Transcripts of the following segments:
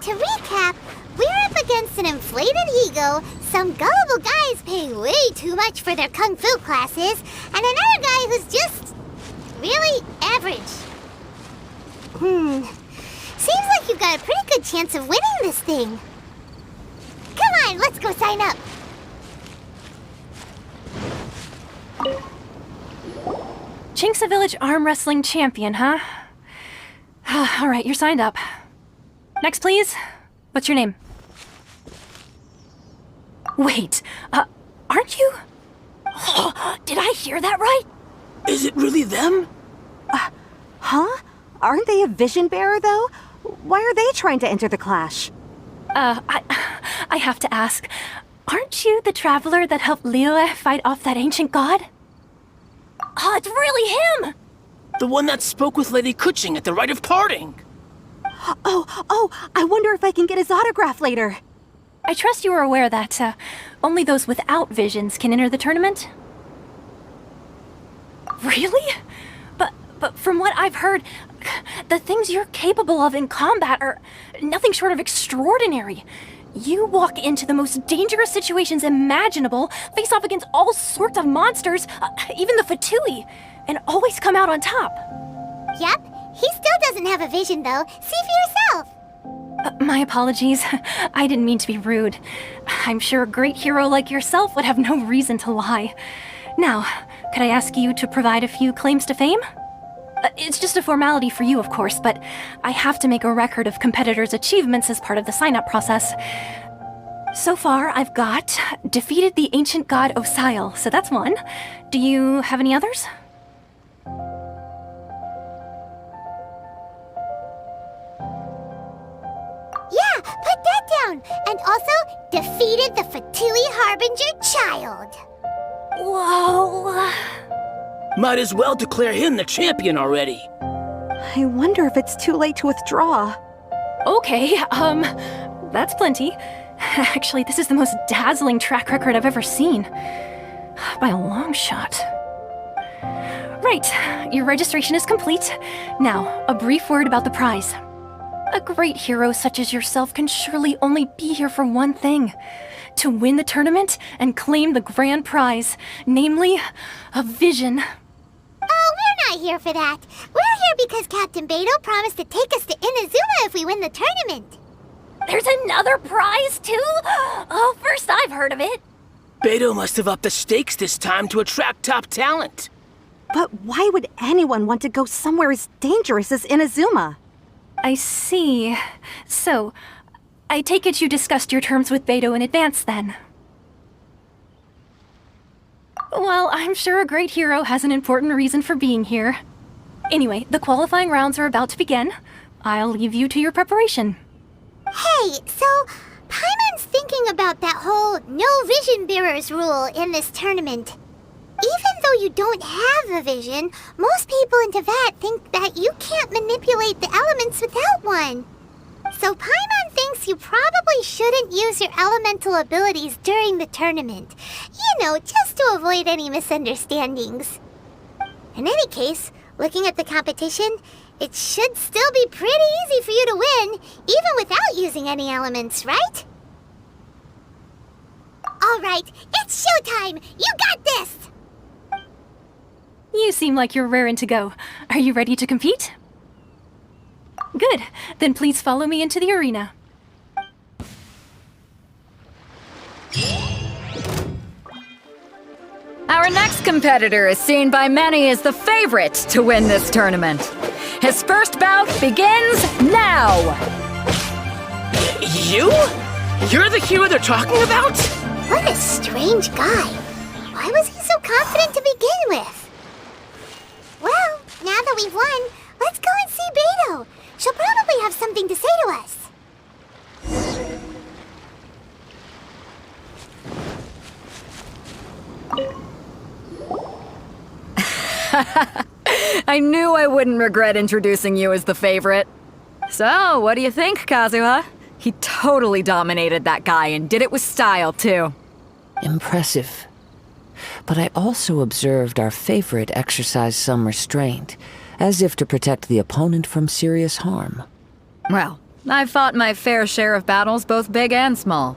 to recap, we're up against an inflated ego, some gullible guys paying way too much for their kung fu classes, and another guy who's just really average. Seems like you've got a pretty good chance of winning this thing. Come on, let's go sign up. Chinksa Village Arm Wrestling Champion, huh? Alright, you're signed up. Next, please. What's your name? Wait, aren't you? Oh, did I hear that right? Is it really them? Huh? Aren't they a vision bearer, though? Why are they trying to enter the clash? I have to ask. Aren't you the traveler that helped Liyue fight off that ancient god? Oh, it's really him! The one that spoke with Lady Kuching at the rite of parting. Oh, I wonder if I can get his autograph later. I trust you are aware that, only those without visions can enter the tournament? Really? But from what I've heard, the things you're capable of in combat are nothing short of extraordinary. You walk into the most dangerous situations imaginable, face off against all sorts of monsters, even the Fatui, and always come out on top. Yep, he still doesn't have a vision though. See for yourself. My apologies. I didn't mean to be rude. I'm sure a great hero like yourself would have no reason to lie. Now, could I ask you to provide a few claims to fame? It's just a formality for you, of course, but I have to make a record of competitors' achievements as part of the sign-up process. So far, I've got defeated the ancient god Osial, so that's one. Do you have any others? Yeah, put that down. And also, defeated the Fatui Harbinger child. Whoa. Might as well declare him the champion already. I wonder if it's too late to withdraw. Okay, that's plenty. Actually, this is the most dazzling track record I've ever seen. By a long shot. Right, your registration is complete. Now, a brief word about the prize. A great hero such as yourself can surely only be here for one thing. To win the tournament and claim the grand prize, namely, a vision. Oh, we're not here for that. We're here because Captain Beidou promised to take us to Inazuma if we win the tournament. There's another prize, too? Oh, first I've heard of it. Beidou must have upped the stakes this time to attract top talent. But why would anyone want to go somewhere as dangerous as Inazuma? I see. So, I take it you discussed your terms with Beidou in advance, then? Well, I'm sure a great hero has an important reason for being here. Anyway, the qualifying rounds are about to begin. I'll leave you to your preparation. Hey, so Paimon's thinking about that whole no vision bearers rule in this tournament. Even though you don't have a vision, most people in Teyvat think that you can't manipulate the elements without one. So Paimon thinks you probably shouldn't use your elemental abilities during the tournament. You know, just to avoid any misunderstandings. In any case, looking at the competition, it should still be pretty easy for you to win, even without using any elements, right? Alright, it's showtime! You got this! You seem like you're raring to go. Are you ready to compete? Good. Then please follow me into the arena. Our next competitor is seen by many as the favorite to win this tournament. His first bout begins now! You? You're the hero they're talking about? What a strange guy. Why was he so confident to begin with? Well, now that we've won, let's go and see Beidou. She'll probably have something to say to us. I knew I wouldn't regret introducing you as the favorite. So, what do you think, Kazuha? He totally dominated that guy and did it with style, too. Impressive. But I also observed our favorite exercise some restraint, as if to protect the opponent from serious harm. Well, I've fought my fair share of battles, both big and small.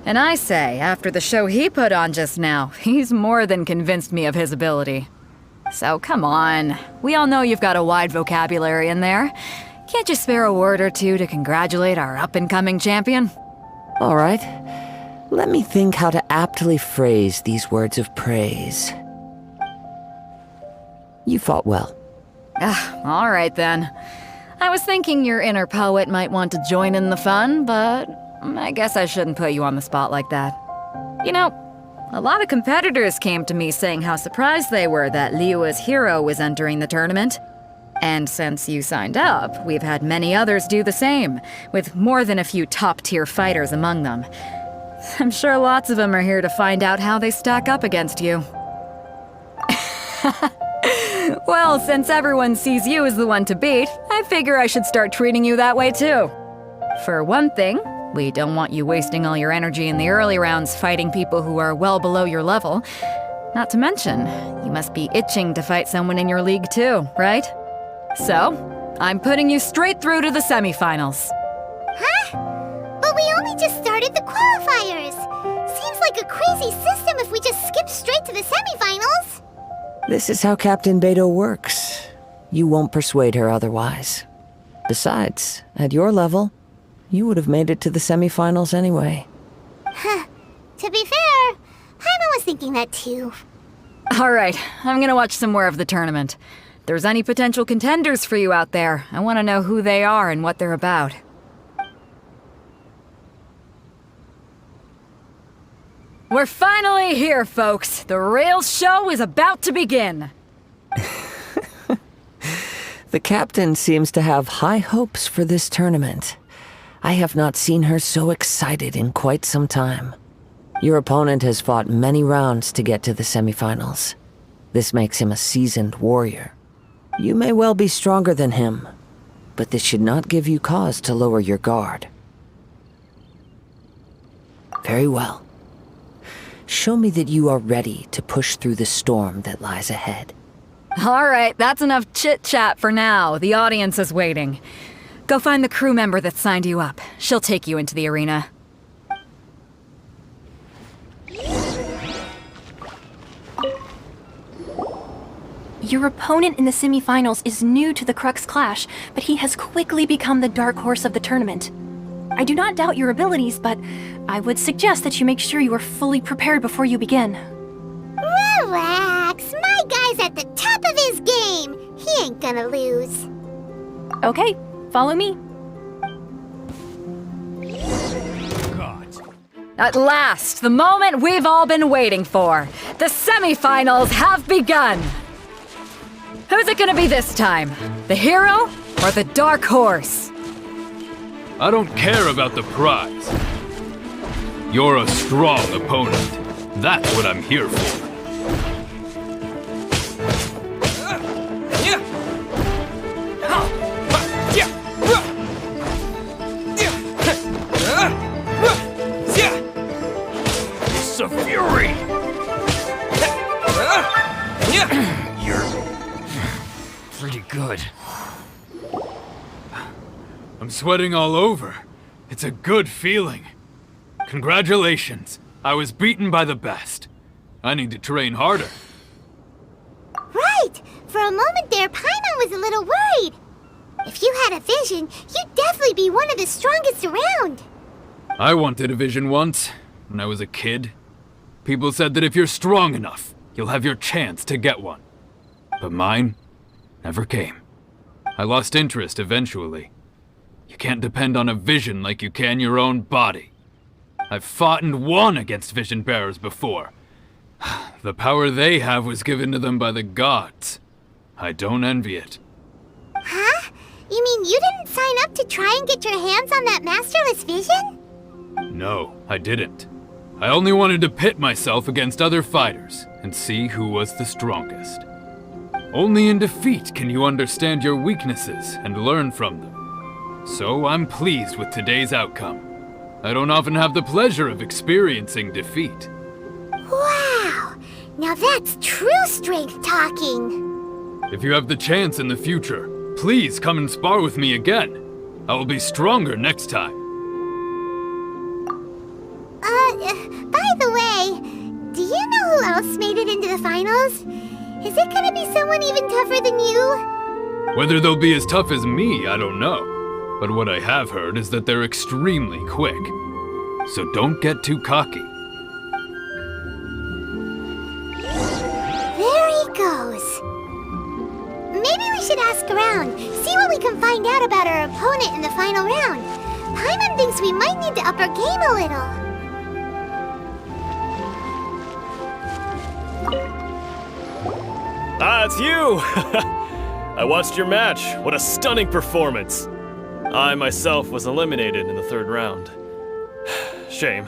And I say, after the show he put on just now, he's more than convinced me of his ability. So come on, we all know you've got a wide vocabulary in there. Can't you spare a word or two to congratulate our up-and-coming champion? All right. Let me think how to aptly phrase these words of praise. You fought well. All right then. I was thinking your inner poet might want to join in the fun, but I guess I shouldn't put you on the spot like that. You know, a lot of competitors came to me saying how surprised they were that Liyue's hero was entering the tournament. And since you signed up, we've had many others do the same, with more than a few top-tier fighters among them. I'm sure lots of them are here to find out how they stack up against you. Well, since everyone sees you as the one to beat, I figure I should start treating you that way too. For one thing, we don't want you wasting all your energy in the early rounds fighting people who are well below your level. Not to mention, you must be itching to fight someone in your league too, right? So, I'm putting you straight through to the semifinals. Huh? But we only just started the qualifiers. Seems like a crazy system if we just skip straight to the semifinals. This is how Captain Beto works. You won't persuade her otherwise. Besides, at your level, you would have made it to the semifinals anyway. Huh. To be fair, Paimon was thinking that too. Alright, I'm gonna watch some more of the tournament. If there's any potential contenders for you out there, I want to know who they are and what they're about. We're finally here, folks. The real show is about to begin. The captain seems to have high hopes for this tournament. I have not seen her so excited in quite some time. Your opponent has fought many rounds to get to the semifinals. This makes him a seasoned warrior. You may well be stronger than him, but this should not give you cause to lower your guard. Very well. Show me that you are ready to push through the storm that lies ahead. Alright, that's enough chit-chat for now. The audience is waiting. Go find the crew member that signed you up. She'll take you into the arena. Your opponent in the semifinals is new to the Crux Clash, but he has quickly become the dark horse of the tournament. I do not doubt your abilities, but I would suggest that you make sure you are fully prepared before you begin. Relax, my guy's at the top of his game. He ain't gonna lose. Okay, follow me. At last, the moment we've all been waiting for. The semifinals have begun. Who's it gonna be this time? The hero or the dark horse? I don't care about the prize. You're a strong opponent. That's what I'm here for. It's a fury! You're pretty good. I'm sweating all over. It's a good feeling. Congratulations. I was beaten by the best. I need to train harder. Right! For a moment there, Paimon was a little worried. If you had a vision, you'd definitely be one of the strongest around. I wanted a vision once, when I was a kid. People said that if you're strong enough, you'll have your chance to get one. But mine never came. I lost interest eventually. You can't depend on a vision like you can your own body. I've fought and won against vision bearers before. The power they have was given to them by the gods. I don't envy it. Huh? You mean you didn't sign up to try and get your hands on that masterless vision? No, I didn't. I only wanted to pit myself against other fighters and see who was the strongest. Only in defeat can you understand your weaknesses and learn from them. So I'm pleased with today's outcome. I don't often have the pleasure of experiencing defeat. Wow! Now that's true strength talking. If you have the chance in the future, please come and spar with me again. I will be stronger next time. By the way, do you know who else made it into the finals? Is it gonna be someone even tougher than you? Whether they'll be as tough as me, I don't know. But what I have heard is that they're extremely quick. So don't get too cocky. There he goes. Maybe we should ask around, see what we can find out about our opponent in the final round. Paimon thinks we might need to up our game a little. Ah, it's you! I watched your match. What a stunning performance. I myself was eliminated in the third round. Shame.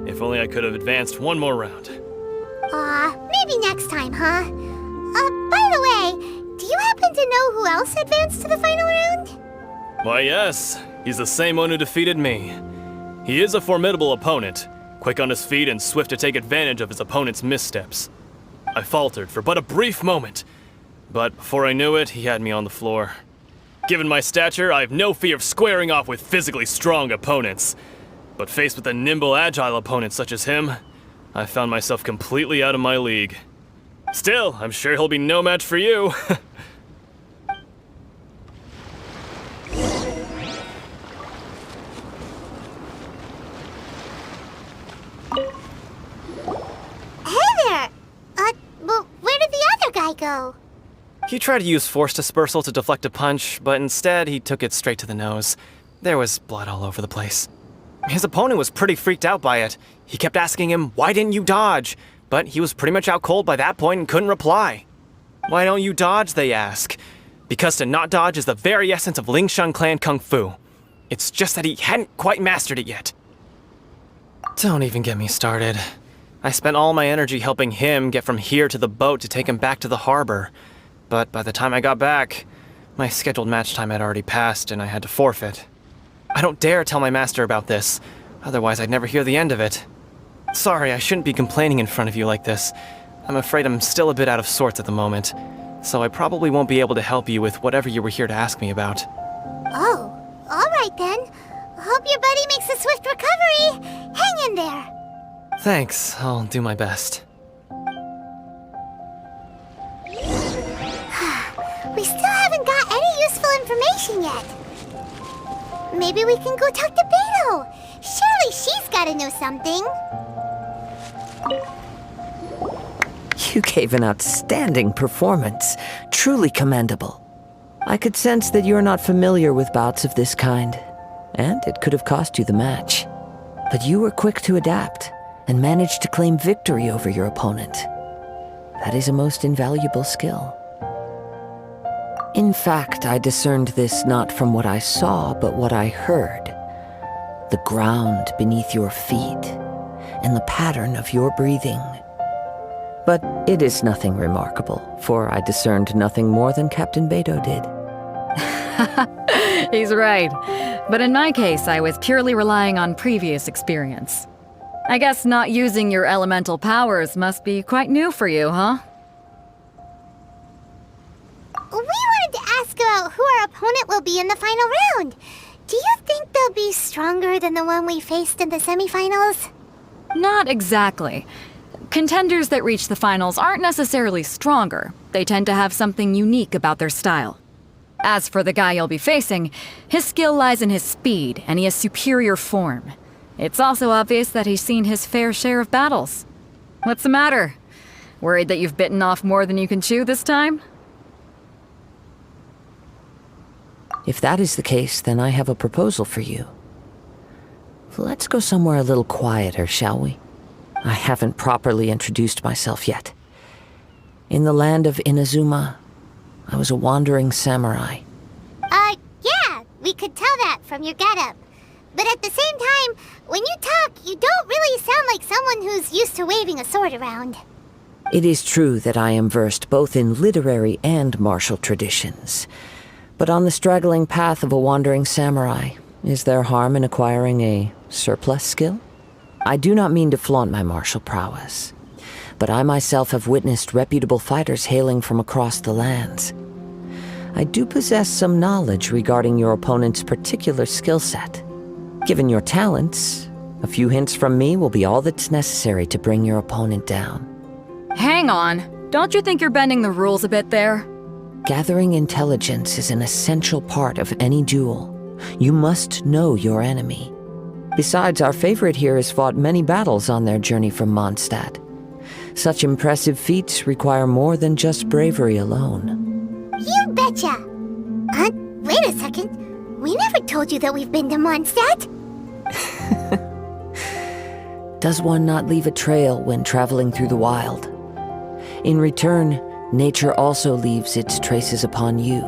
If only I could have advanced one more round. Maybe next time, huh? By the way, do you happen to know who else advanced to the final round? Why, yes. He's the same one who defeated me. He is a formidable opponent, quick on his feet and swift to take advantage of his opponent's missteps. I faltered for but a brief moment, but before I knew it, he had me on the floor. Given my stature, I have no fear of squaring off with physically strong opponents. But faced with a nimble, agile opponent such as him, I found myself completely out of my league. Still, I'm sure he'll be no match for you. Hey there! Well, where did the other guy go? He tried to use force dispersal to deflect a punch, but instead he took it straight to the nose. There was blood all over the place. His opponent was pretty freaked out by it. He kept asking him, "Why didn't you dodge?" But he was pretty much out cold by that point and couldn't reply. "Why don't you dodge?" they ask. Because to not dodge is the very essence of Lingshan clan kung fu. It's just that he hadn't quite mastered it yet. Don't even get me started. I spent all my energy helping him get from here to the boat to take him back to the harbor. But by the time I got back, my scheduled match time had already passed and I had to forfeit. I don't dare tell my master about this, otherwise I'd never hear the end of it. Sorry, I shouldn't be complaining in front of you like this. I'm afraid I'm still a bit out of sorts at the moment, so I probably won't be able to help you with whatever you were here to ask me about. Oh, alright then. Hope your buddy makes a swift recovery. Hang in there. Thanks, I'll do my best. We still haven't got any useful information yet. Maybe we can go talk to Beto. Surely she's gotta know something. You gave an outstanding performance. Truly commendable. I could sense that you're not familiar with bouts of this kind, and it could have cost you the match. But you were quick to adapt, and managed to claim victory over your opponent. That is a most invaluable skill. In fact, I discerned this not from what I saw, but what I heard. The ground beneath your feet, and the pattern of your breathing. But it is nothing remarkable, for I discerned nothing more than Captain Beto did. He's right. But in my case, I was purely relying on previous experience. I guess not using your elemental powers must be quite new for you, huh? We wanted to ask about who our opponent will be in the final round. Do you think they'll be stronger than the one we faced in the semifinals? Not exactly. Contenders that reach the finals aren't necessarily stronger. They tend to have something unique about their style. As for the guy you'll be facing, his skill lies in his speed, and he has superior form. It's also obvious that he's seen his fair share of battles. What's the matter? Worried that you've bitten off more than you can chew this time? If that is the case, then I have a proposal for you. Let's go somewhere a little quieter, shall we? I haven't properly introduced myself yet. In the land of Inazuma, I was a wandering samurai. Yeah, we could tell that from your getup. But at the same time, when you talk, you don't really sound like someone who's used to waving a sword around. It is true that I am versed both in literary and martial traditions. But on the straggling path of a wandering samurai, is there harm in acquiring a surplus skill? I do not mean to flaunt my martial prowess, but I myself have witnessed reputable fighters hailing from across the lands. I do possess some knowledge regarding your opponent's particular skill set. Given your talents, a few hints from me will be all that's necessary to bring your opponent down. Hang on. Don't you think you're bending the rules a bit there? Gathering intelligence is an essential part of any duel. You must know your enemy. Besides, our favorite here has fought many battles on their journey from Mondstadt. Such impressive feats require more than just bravery alone. You betcha! Wait a second. We never told you that we've been to Mondstadt. Does one not leave a trail when traveling through the wild? In return, nature also leaves its traces upon you.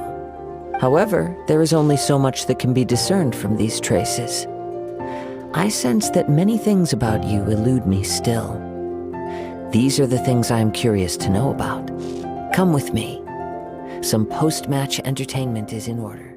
However, there is only so much that can be discerned from these traces. I sense that many things about you elude me still. These are the things I am curious to know about. Come with me. Some post-match entertainment is in order.